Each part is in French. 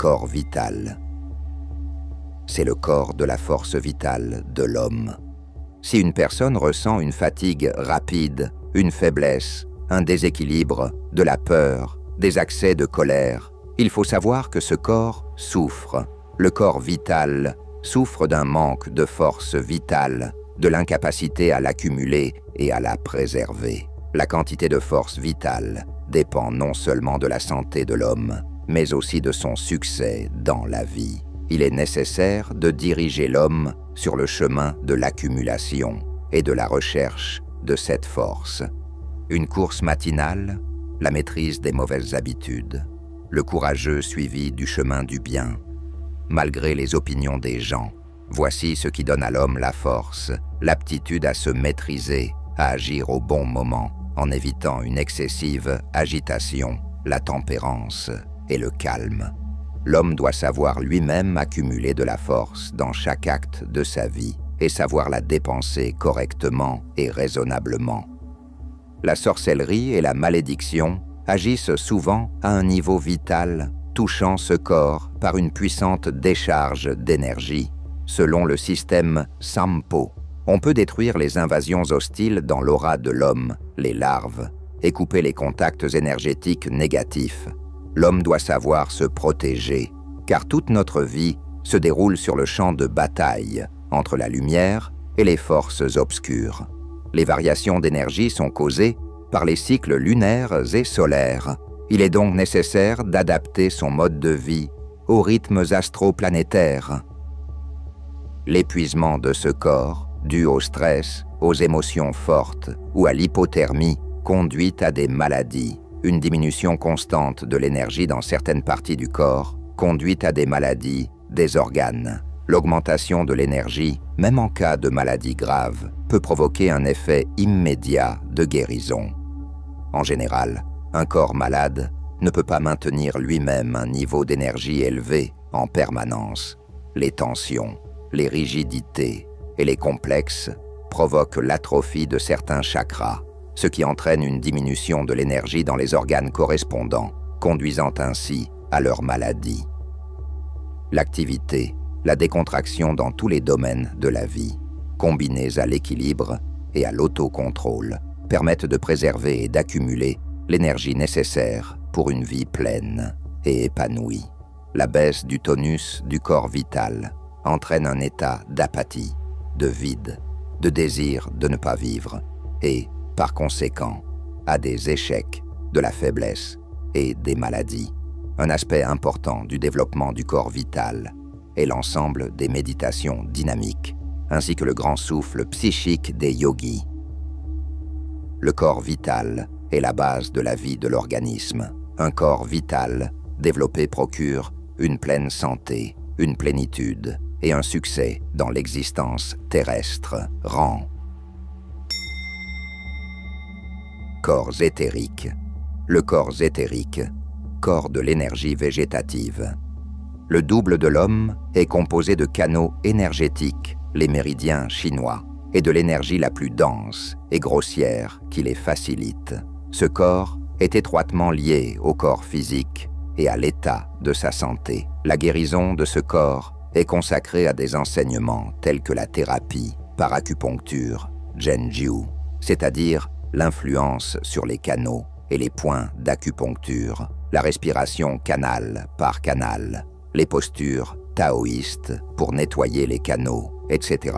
corps vital. C'est le corps de la force vitale de l'homme. Si une personne ressent une fatigue rapide, une faiblesse, un déséquilibre, de la peur, des accès de colère, il faut savoir que ce corps souffre. Le corps vital souffre d'un manque de force vitale, de l'incapacité à l'accumuler et à la préserver. La quantité de force vitale dépend non seulement de la santé de l'homme, mais aussi de son succès dans la vie. Il est nécessaire de diriger l'homme sur le chemin de l'accumulation et de la recherche de cette force. Une course matinale, la maîtrise des mauvaises habitudes, le courageux suivi du chemin du bien. Malgré les opinions des gens, voici ce qui donne à l'homme la force, l'aptitude à se maîtriser, à agir au bon moment, en évitant une excessive agitation, la tempérance et le calme. L'homme doit savoir lui-même accumuler de la force dans chaque acte de sa vie et savoir la dépenser correctement et raisonnablement. La sorcellerie et la malédiction agissent souvent à un niveau vital, touchant ce corps par une puissante décharge d'énergie. Selon le système Sampo, on peut détruire les invasions hostiles dans l'aura de l'homme, les larves, et couper les contacts énergétiques négatifs. L'homme doit savoir se protéger, car toute notre vie se déroule sur le champ de bataille entre la lumière et les forces obscures. Les variations d'énergie sont causées par les cycles lunaires et solaires. Il est donc nécessaire d'adapter son mode de vie aux rythmes astroplanétaires. L'épuisement de ce corps, dû au stress, aux émotions fortes ou à l'hypothermie, conduit à des maladies. Une diminution constante de l'énergie dans certaines parties du corps conduit à des maladies des organes. L'augmentation de l'énergie, même en cas de maladie grave, peut provoquer un effet immédiat de guérison. En général, un corps malade ne peut pas maintenir lui-même un niveau d'énergie élevé en permanence. Les tensions, les rigidités et les complexes provoquent l'atrophie de certains chakras, ce qui entraîne une diminution de l'énergie dans les organes correspondants, conduisant ainsi à leur maladie. L'activité, la décontraction dans tous les domaines de la vie, combinées à l'équilibre et à l'autocontrôle, permettent de préserver et d'accumuler l'énergie nécessaire pour une vie pleine et épanouie. La baisse du tonus du corps vital entraîne un état d'apathie, de vide, de désir de ne pas vivre et, par conséquent, à des échecs, de la faiblesse et des maladies. Un aspect important du développement du corps vital est l'ensemble des méditations dynamiques, ainsi que le grand souffle psychique des yogis. Le corps vital est la base de la vie de l'organisme. Un corps vital développé procure une pleine santé, une plénitude et un succès dans l'existence terrestre. Rang. Corps éthérique. Le corps éthérique, corps de l'énergie végétative. Le double de l'homme est composé de canaux énergétiques, les méridiens chinois, et de l'énergie la plus dense et grossière qui les facilite. Ce corps est étroitement lié au corps physique et à l'état de sa santé. La guérison de ce corps est consacrée à des enseignements tels que la thérapie par acupuncture, Zhenjiu, c'est-à-dire l'influence sur les canaux et les points d'acupuncture, la respiration canal par canal, les postures taoïstes pour nettoyer les canaux, etc.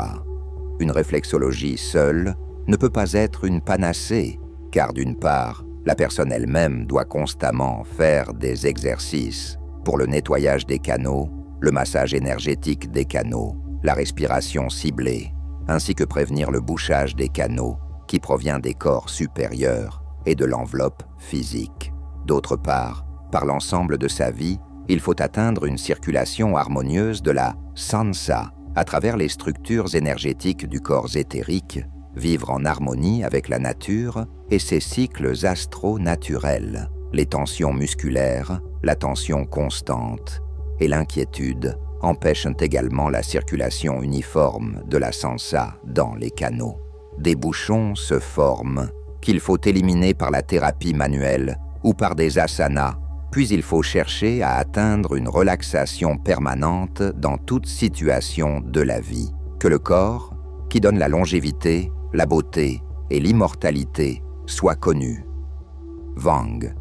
Une réflexologie seule ne peut pas être une panacée, car d'une part, la personne elle-même doit constamment faire des exercices pour le nettoyage des canaux, le massage énergétique des canaux, la respiration ciblée, ainsi que prévenir le bouchage des canaux qui provient des corps supérieurs et de l'enveloppe physique. D'autre part, par l'ensemble de sa vie, il faut atteindre une circulation harmonieuse de la sansa à travers les structures énergétiques du corps éthérique, vivre en harmonie avec la nature et ses cycles astro-naturels, les tensions musculaires, la tension constante et l'inquiétude empêchent également la circulation uniforme de la sansa dans les canaux. Des bouchons se forment qu'il faut éliminer par la thérapie manuelle ou par des asanas, Puis il faut chercher à atteindre une relaxation permanente dans toute situation de la vie. Que le corps, qui donne la longévité, la beauté et l'immortalité, soit connu. Wang.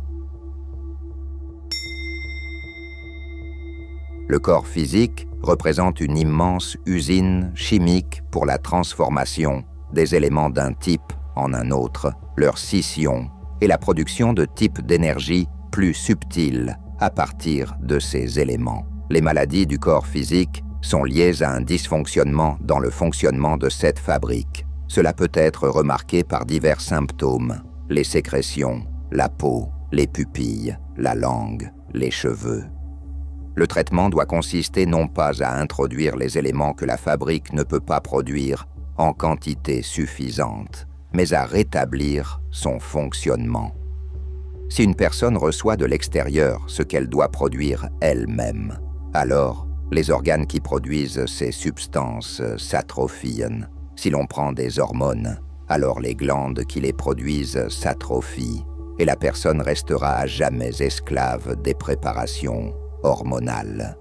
Le corps physique représente une immense usine chimique pour la transformation des éléments d'un type en un autre, leur scission et la production de types d'énergie plus subtils à partir de ces éléments. Les maladies du corps physique sont liées à un dysfonctionnement dans le fonctionnement de cette fabrique. Cela peut être remarqué par divers symptômes: les sécrétions, la peau, les pupilles, la langue, les cheveux. Le traitement doit consister non pas à introduire les éléments que la fabrique ne peut pas produire en quantité suffisante, mais à rétablir son fonctionnement. Si une personne reçoit de l'extérieur ce qu'elle doit produire elle-même, alors les organes qui produisent ces substances s'atrophient. Si l'on prend des hormones, alors les glandes qui les produisent s'atrophient et la personne restera à jamais esclave des préparations hormonales.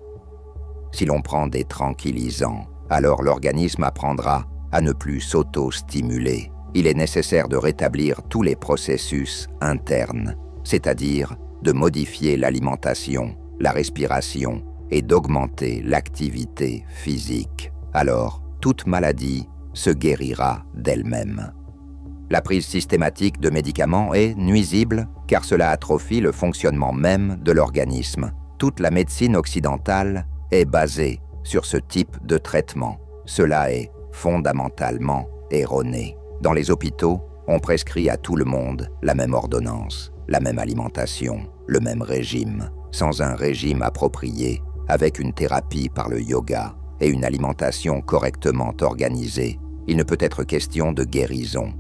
Si l'on prend des tranquillisants, alors l'organisme apprendra à ne plus s'auto-stimuler. Il est nécessaire de rétablir tous les processus internes, c'est-à-dire de modifier l'alimentation, la respiration et d'augmenter l'activité physique. Alors, toute maladie se guérira d'elle-même. La prise systématique de médicaments est nuisible car cela atrophie le fonctionnement même de l'organisme. Toute la médecine occidentale est basée sur ce type de traitement. Cela est fondamentalement erroné. Dans les hôpitaux, on prescrit à tout le monde la même ordonnance, la même alimentation, le même régime. Sans un régime approprié, avec une thérapie par le yoga et une alimentation correctement organisée, il ne peut être question de guérison.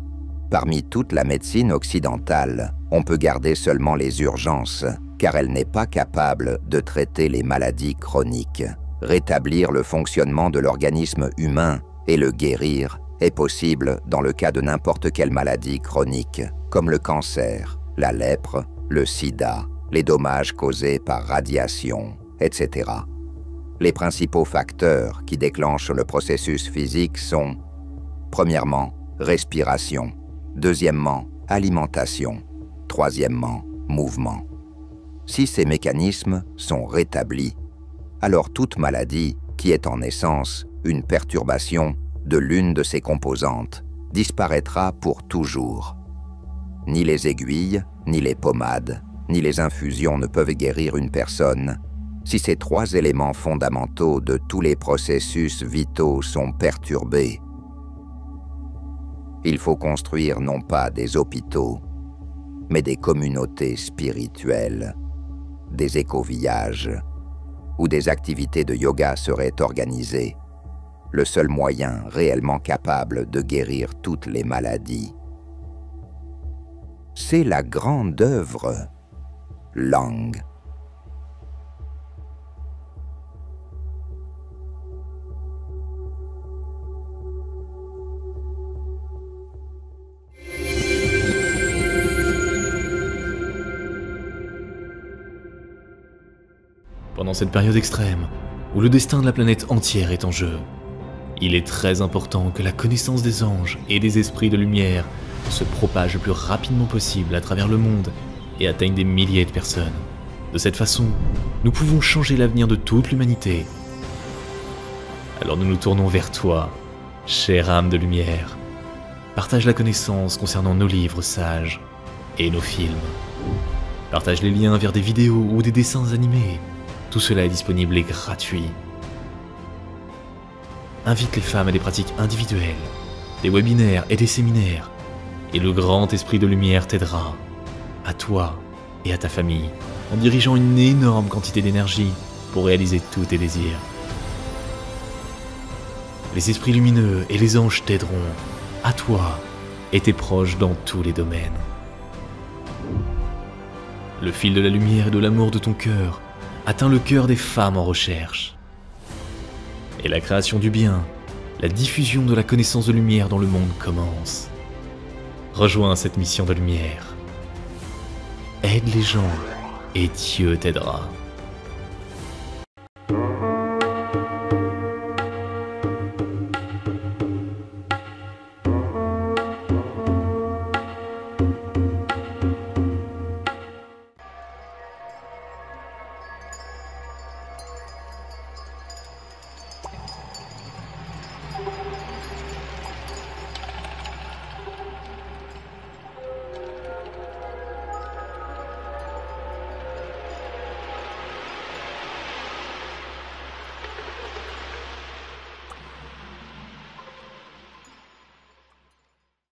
Parmi toute la médecine occidentale, on peut garder seulement les urgences, car elle n'est pas capable de traiter les maladies chroniques. Rétablir le fonctionnement de l'organisme humain et le guérir est possible dans le cas de n'importe quelle maladie chronique, comme le cancer, la lèpre, le sida, les dommages causés par radiation, etc. Les principaux facteurs qui déclenchent le processus physique sont: premièrement, respiration; deuxièmement, alimentation; troisièmement, mouvement. Si ces mécanismes sont rétablis, alors toute maladie qui est en essence une perturbation de l'une de ces composantes disparaîtra pour toujours. Ni les aiguilles, ni les pommades, ni les infusions ne peuvent guérir une personne si ces trois éléments fondamentaux de tous les processus vitaux sont perturbés. Il faut construire non pas des hôpitaux, mais des communautés spirituelles, des écovillages, où des activités de yoga seraient organisées, le seul moyen réellement capable de guérir toutes les maladies. C'est la grande œuvre Lang. Pendant cette période extrême, où le destin de la planète entière est en jeu, il est très important que la connaissance des anges et des esprits de lumière se propage le plus rapidement possible à travers le monde et atteigne des milliers de personnes. De cette façon, nous pouvons changer l'avenir de toute l'humanité. Alors nous nous tournons vers toi, chère âme de lumière. Partage la connaissance concernant nos livres sages et nos films. Partage les liens vers des vidéos ou des dessins animés. Tout cela est disponible et gratuit. Invite les femmes à des pratiques individuelles, des webinaires et des séminaires, et le grand esprit de lumière t'aidera, à toi et à ta famille, en dirigeant une énorme quantité d'énergie pour réaliser tous tes désirs. Les esprits lumineux et les anges t'aideront, à toi et tes proches dans tous les domaines. Le fil de la lumière et de l'amour de ton cœur atteint le cœur des femmes en recherche. Et la création du bien, la diffusion de la connaissance de lumière dans le monde commence. Rejoins cette mission de lumière. Aide les gens et Dieu t'aidera.